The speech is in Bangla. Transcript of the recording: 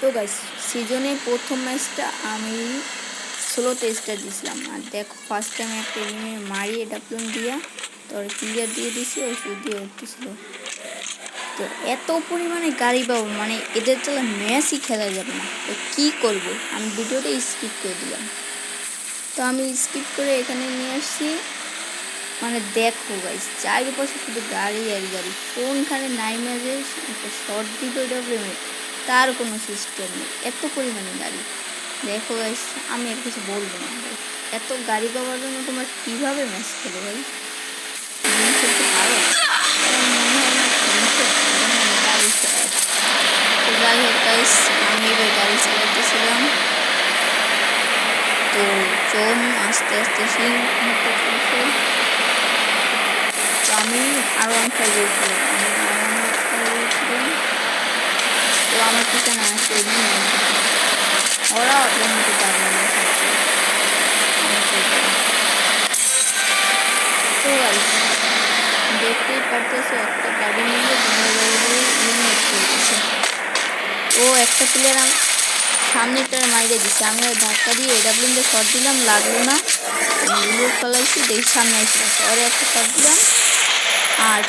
তো গাইস সিজনে প্রথম ম্যাচটা আমি সোলোতে স্টার্ট দিয়েছিলাম। আর দেখো ফার্স্ট টাইম একটা গেমে মারি এটা প্লুন দিয়া তোর ক্লিয়ার দিয়ে দিছি, ওষুধ দিয়ে উঠতেছিল। তো এত পরিমাণে গাড়ি পাবো মানে এদের তো ম্যাচই খেলা যাবে না। তো কী করবো, আমি ভিডিওটা স্কিপ করে দিলাম। তো আমি স্কিপ করে এখানে নিয়ে আসছি। মানে দেখো গাইস চারিপাশে শুধু গাড়ি আর গাড়ি, কোনখানে নাইমে যে একটা শর্ট দিব এটা তার কোনো সিস্টেম নেই, এত পরিমাণে গাড়ি। দেখো গাইস আমি আর কিছু বলবো না ভাই, এত গাড়ি পাওয়ার জন্য তোমরা কীভাবে ম্যাচ খেলো ভাই? গেম খেলতে পারো? মনে হয় না গাড়ি চালায়। তো যাই হোক গাইস আমি এবার গাড়ি চালাতেছিলাম। তো চোন আস্তে আস্তে তো আমি R15 দিয়েছিলাম, তো আমার পিছনে আসছে ওরা ওদের মতো পারবে না। তো দেখতেই পারতেছে একটা গাড়ি নিয়ে ও একটা প্লেয়ার সামনেটার মাইরে দিচ্ছে, আমি ধাক্কা দিয়ে এডাব্লিউতে শট দিলাম, লাগলো না, ফেলাইছি, দেখি সামনে এসে পরে একটা শট দিলাম আর